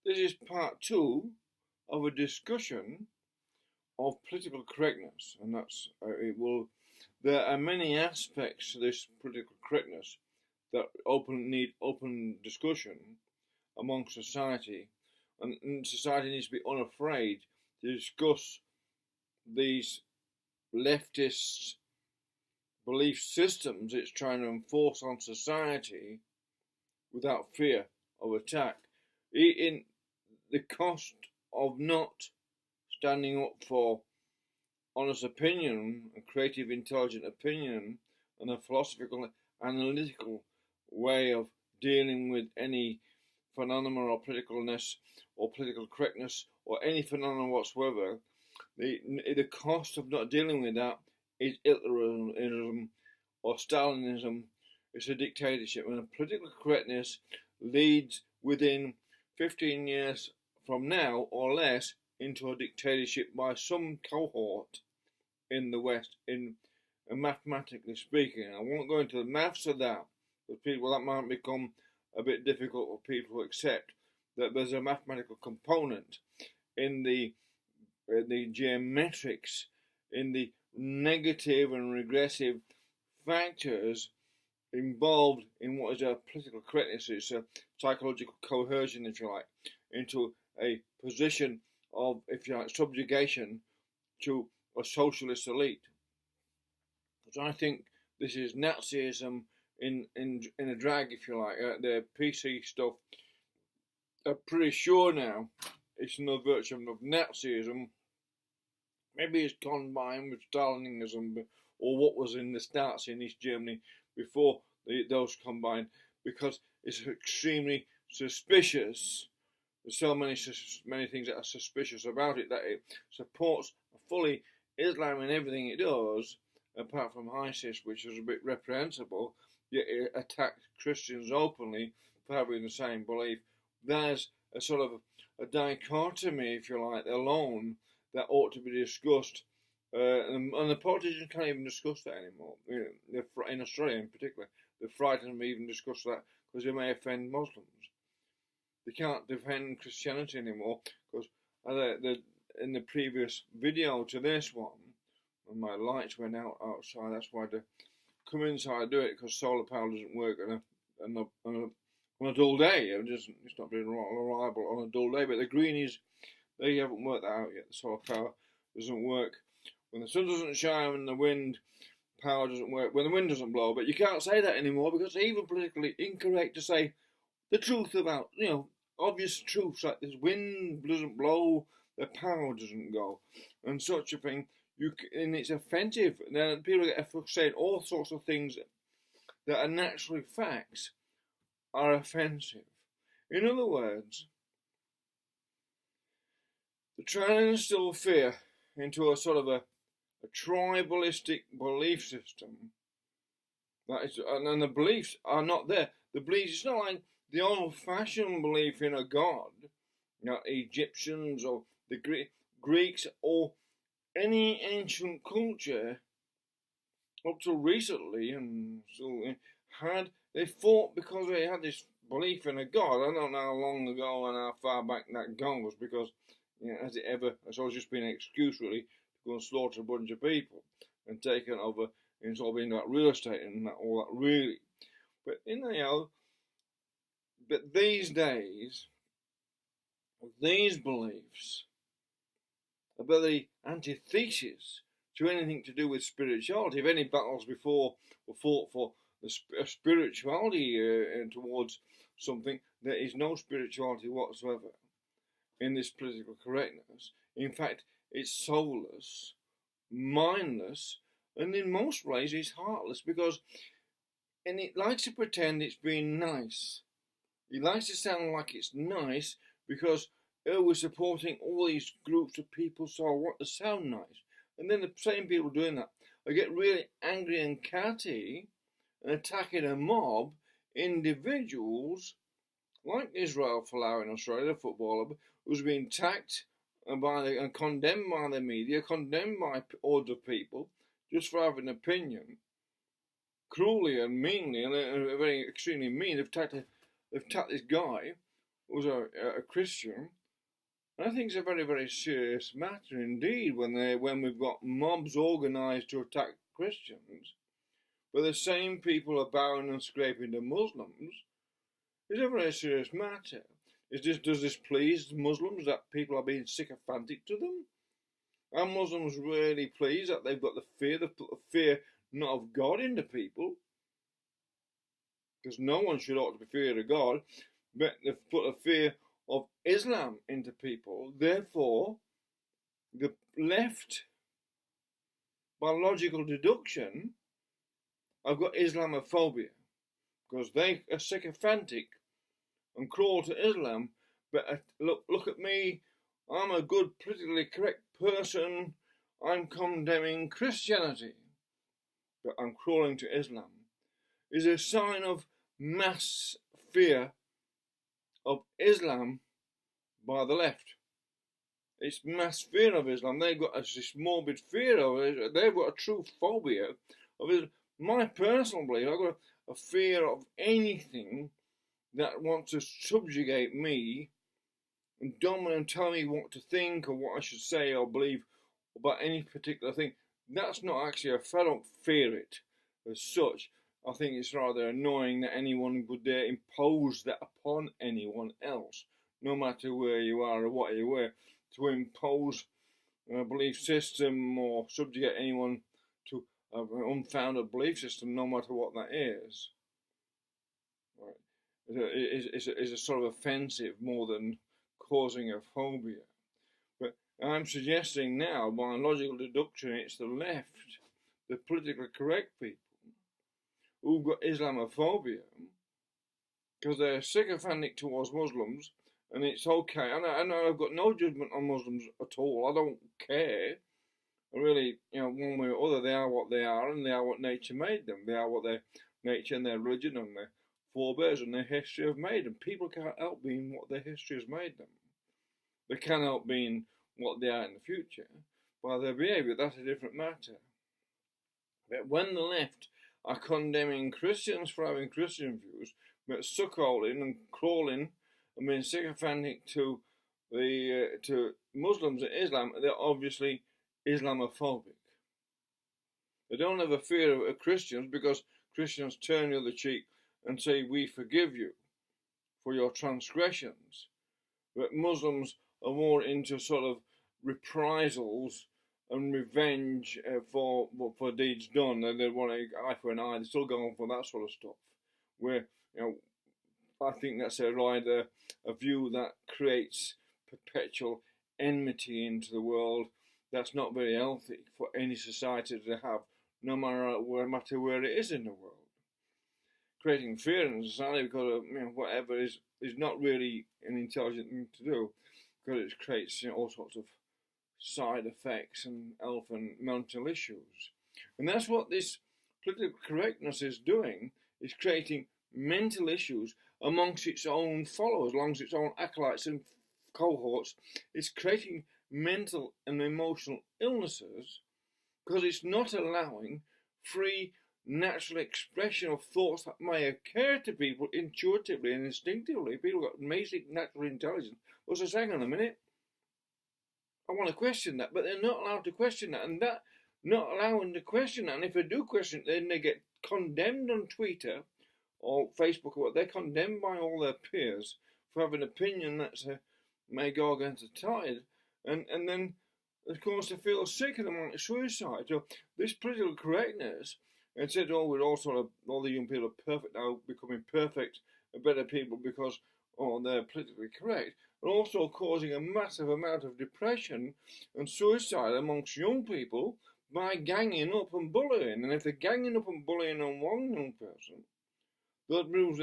this is part two of a discussion of political correctness, and that's it will. There are many aspects to this political correctness that need open discussion among society, and society needs to be unafraid to discuss these leftist belief systems it's trying to enforce on society without fear of attack. In the cost of not standing up for honest opinion and creative, intelligent opinion and a philosophical, analytical way of dealing with any phenomenon or politicalness or political correctness or any phenomenon whatsoever, the cost of not dealing with that is Hitlerism or Stalinism. It's a dictatorship, and political correctness leads within 15 years from now or less into a dictatorship by some cohort in the West, in mathematically speaking. I won't go into the maths of that, because people, that might become a bit difficult for people to accept, that there's a mathematical component in the geometrics, in the negative and regressive factors involved in what is a political correctness. It's a psychological coercion, if you like, into a position of, if you like, subjugation to a socialist elite. So I think this is Nazism in a drag, if you like. The PC stuff, I'm pretty sure now it's another version of Nazism. Maybe it's combined with Stalinism, or what was in the Stasi in East Germany before those combined, because it's extremely suspicious. There's so many things that are suspicious about it, that it supports fully Islam in everything it does, apart from ISIS, which is a bit reprehensible, yet it attacks Christians openly for having the same belief. There's a sort of a dichotomy, if you like, alone, that ought to be discussed, and the politicians can't even discuss that anymore. In Australia in particular, they're frightened of even discuss that because they may offend Muslims. They can't defend Christianity anymore because in the previous video to this one, when my lights went out outside, that's why I had to come inside and do it, because solar power doesn't work on a dull day. It's not very reliable on a dull day. But the greenies, they haven't worked that out yet. The solar power doesn't work when the sun doesn't shine, when the wind power doesn't work, when the wind doesn't blow. But you can't say that anymore, because it's even politically incorrect to say the truth about, obvious truths like this: wind doesn't blow, the power doesn't go, and such a thing. And it's offensive. Then people get saying all sorts of things that are naturally facts are offensive. In other words, they're trying to instill fear into a sort of a tribalistic belief system. That is, and the beliefs are not there. The beliefs, it's not like the old-fashioned belief in a god, Egyptians or the Greeks or any ancient culture up till recently, and so they fought because they had this belief in a god. I don't know how long ago and how far back that goes, because it's always just been an excuse really to go and slaughter a bunch of people and take it over and sort of being like real estate and all that really. But but these days, these beliefs about the antithesis to anything to do with spirituality. If any battles before were fought for the spirituality towards something, there is no spirituality whatsoever in this political correctness. In fact, it's soulless, mindless, and in most ways it's heartless, and it likes to pretend it's being nice. It likes to sound like it's nice because we're supporting all these groups of people, so I want to sound nice. And then the same people doing that, I get really angry and catty and attacking a mob, individuals like Israel Folau in Australia, the footballer, who's been attacked and condemned by the media, condemned by other people, just for having an opinion, cruelly and meanly, and very extremely mean. They've attacked this guy who's a Christian. And I think it's a very, very serious matter indeed when we've got mobs organised to attack Christians, but the same people are bowing and scraping to Muslims. It's a very serious matter. Does this please Muslims that people are being sycophantic to them? Are Muslims really pleased that they've got they've put the fear not of God into people? Because no one should ought to be feared of God, but they've put the fear of Islam into people. Therefore, the left, by logical deduction, have got Islamo-Phobia, because they are sycophantic and crawl to Islam. But look at me, I'm a good, politically correct person, I'm condemning Christianity, but I'm crawling to Islam, is a sign of mass fear of Islam by the left. It's mass fear of Islam. They've got this morbid fear of it. They've got a true phobia of it. My personal belief, I've got a fear of anything that wants to subjugate me and dominate and tell me what to think or what I should say or believe about any particular thing. That's not actually a fear. I don't fear it as such. I think it's rather annoying that anyone would dare impose that upon anyone else, no matter where you are or what you wear, to impose a belief system or subjugate anyone to an unfounded belief system, no matter what that is. Right. Is a sort of offensive more than causing a phobia. But I'm suggesting now, by logical deduction, it's the left, the politically correct people, who've got Islamophobia, because they're sycophantic towards Muslims, and it's okay. And I've got no judgment on Muslims at all. I don't care. Really, one way or other, they are what they are, and they are what nature made them. They are what their nature and their religion and their forebears and their history have made them. People can't help being what their history has made them. They can't help being what they are in the future by their behaviour. That's a different matter. But when the left are condemning Christians for having Christian views, but suckholing and crawling and being sycophantic to Muslims and Islam, they're obviously Islamophobic. They don't have a fear of Christians because Christians turn the other cheek and say, we forgive you for your transgressions. But Muslims are more into sort of reprisals and revenge for deeds done. They want an eye for an eye. They're still going for that sort of stuff. Where, I think that's a view that creates perpetual enmity into the world. That's not very healthy for any society to have, no matter where it is in the world. Creating fear in society because of whatever is not really an intelligent thing to do, because it creates all sorts of side effects and health and mental issues. And that's what this political correctness is doing, is creating mental issues amongst its own followers, amongst its own acolytes and cohorts. It's creating mental and emotional illnesses because it's not allowing free natural expression of thoughts that may occur to people intuitively and instinctively. People got amazing natural intelligence. Well, so hang on a minute, I want to question that, but they're not allowed to question that, and that not allowing to question that, and if they do question it, then they get condemned on Twitter or Facebook or what. They're condemned by all their peers for having an opinion that may go against the tide, and then of course they feel sick and they want suicide. So this political correctness, and said, we're all the young people are perfect now, becoming perfect, better people because they're politically correct, and also causing a massive amount of depression and suicide amongst young people by ganging up and bullying. And if they're ganging up and bullying on one young person, that proves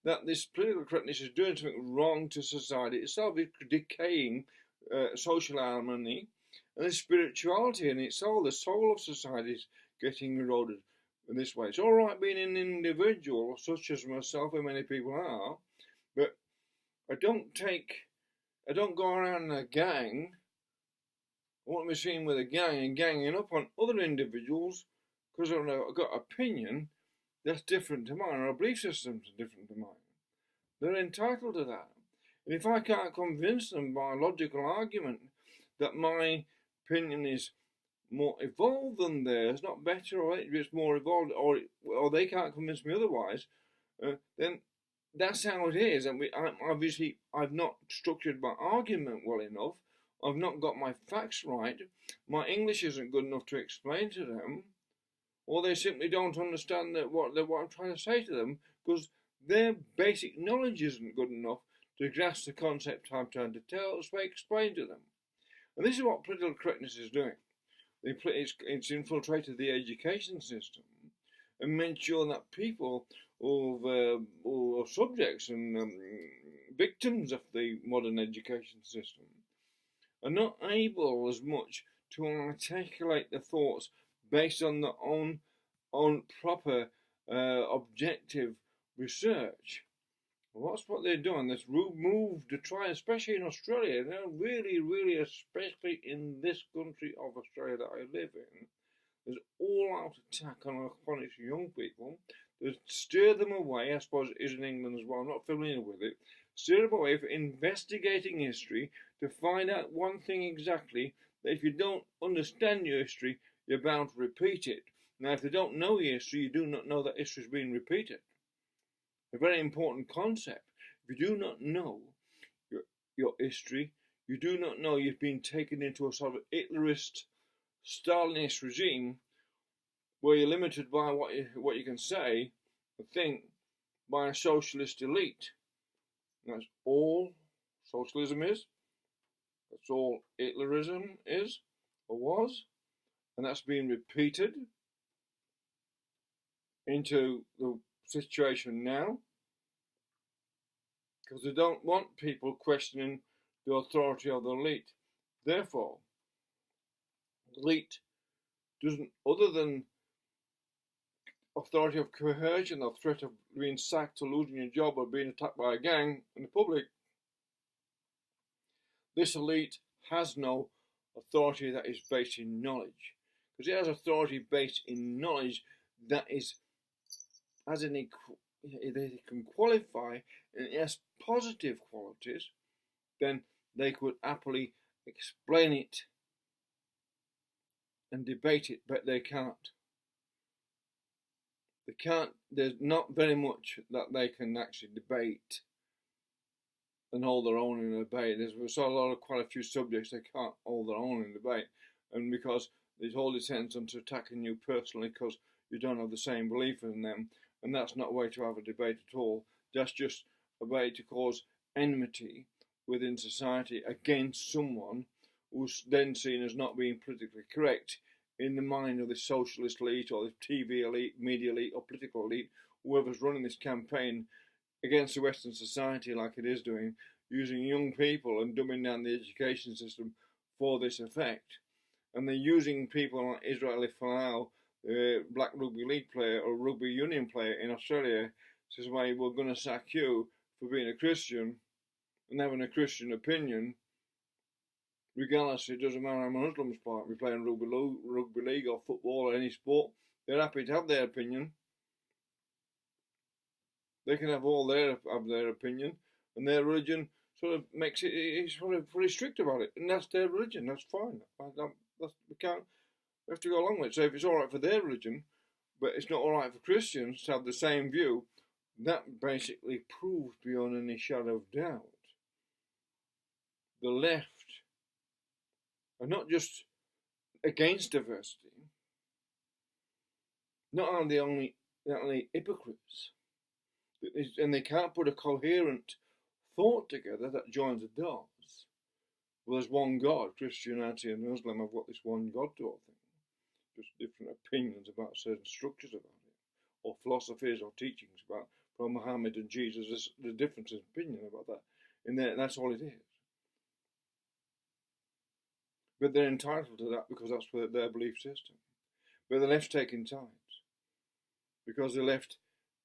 that this political correctness is doing something wrong to society itself. It's decaying social harmony and the spirituality in itself. The soul of society is getting eroded in this way. It's all right being an individual, such as myself and many people are, but I don't go around in a gang. I want to be seen with a gang and ganging up on other individuals because I've got an opinion that's different to mine, or a belief system that's different to mine. They're entitled to that. And if I can't convince them by logical argument that my opinion is more evolved than theirs, not better or it's more evolved, or they can't convince me otherwise, then that's how it is. And I've not structured my argument well enough. I've not got my facts right. My English isn't good enough to explain to them, or they simply don't understand what I'm trying to say to them because their basic knowledge isn't good enough to grasp the concept I'm trying to explain to them. And this is what political correctness is doing. It's infiltrated the education system and made sure that people or subjects and victims of the modern education system are not able as much to articulate their thoughts based on their own proper objective research. Well, that's what they're doing. This move to try, especially in Australia, really, especially in this country of Australia that I live in, there's all-out attack on its young people to steer them away. I suppose it is in England as well. I'm not familiar with it. Steer them away from investigating history to find out one thing exactly, that if you don't understand your history, you're bound to repeat it. Now, if they don't know your history, you do not know that history is being repeated. A very important concept. If you do not know your history, you do not know you've been taken into a sort of Hitlerist, Stalinist regime where you're limited by what you can say and think by a socialist elite. And that's all socialism is. That's all Hitlerism is or was. And that's being repeated into the situation now because they don't want people questioning the authority of the elite. Therefore, the elite doesn't, other than authority of coercion or threat of being sacked or losing your job or being attacked by a gang in the public, this elite has no authority that is based in knowledge. Because it has authority based in knowledge that is, they can qualify and it has positive qualities, then they could happily explain it and debate it, but they can't. There's not very much that they can actually debate and hold their own in a debate. There's quite a few subjects they can't hold their own in debate, and because there's all descends onto attacking you personally because you don't have the same belief in them, and that's not a way to have a debate at all. That's just a way to cause enmity within society against someone who's then seen as not being politically correct in the mind of the socialist elite or the TV elite, media elite or political elite, whoever's running this campaign against the Western society like it is doing, using young people and dumbing down the education system for this effect. And they're using people like Israeli Folau, black rugby league player or rugby union player in Australia, says, well, we're going to sack you for being a Christian and having a Christian opinion. Regardless, it doesn't matter how Muslims part. We're playing rugby league or football or any sport. They're happy to have their opinion. They can have their opinion, and their religion sort of makes it's sort of pretty strict about it, and that's their religion. That's fine. We have to go along with it. So if it's all right for their religion, but it's not all right for Christians to have the same view, that basically proves beyond any shadow of doubt the left are not just against diversity, not are they only hypocrites, and they can't put a coherent thought together that joins the dots. Well, there's one God. Christianity and Muslim have got this one God to all things. Just different opinions about certain structures about it, or philosophies or teachings about from Muhammad and Jesus. There's the difference in opinion about that. And that's all it is. But they're entitled to that because that's their belief system. But the left's taking sides. Because the left,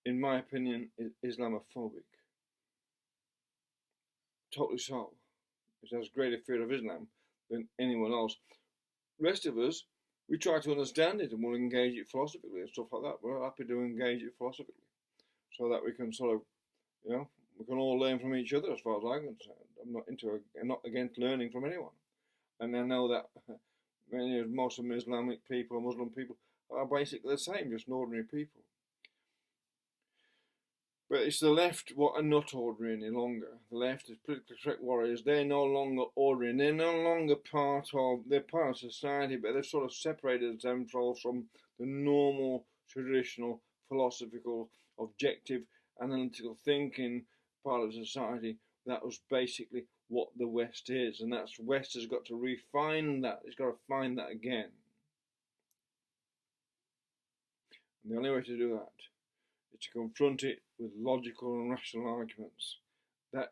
in my opinion, is Islamophobic. Totally so. It has greater fear of Islam than anyone else. The rest of us, we try to understand it and we'll engage it philosophically and stuff like that. We're happy to engage it philosophically so that we can sort of, we can all learn from each other, as far as I'm concerned. I'm not against learning from anyone. And I know that most of Islamic people, Muslim people, are basically the same, just ordinary people. But it's the left what are not ordinary any longer. The left is politically correct warriors. They're no longer ordinary. They're no longer they're part of society, but they've sort of separated themselves from the normal, traditional, philosophical, objective, analytical thinking part of society. That was basically what the West is. And that's West has got to refine that. It's got to find that again. And the only way to do that is to confront it with logical and rational arguments that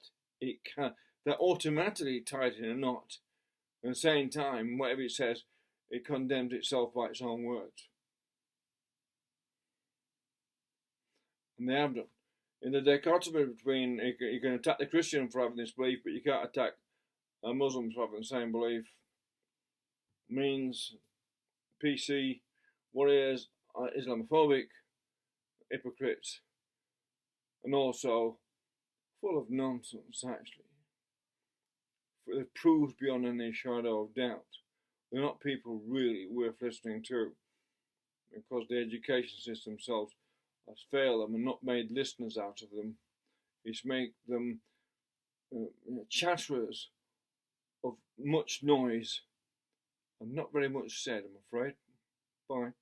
automatically tie it in a knot. At the same time, whatever it says, it condemns itself by its own words. And they have done. In the dichotomy between, you can attack the Christian for having this belief, but you can't attack a Muslim for having the same belief, means PC warriors are Islamophobic, hypocrites, and also full of nonsense, actually. They've proved beyond any shadow of doubt. They're not people really worth listening to, because the education system themselves has failed them and not made listeners out of them. It's made them chatterers of much noise and not very much said, I'm afraid. Bye.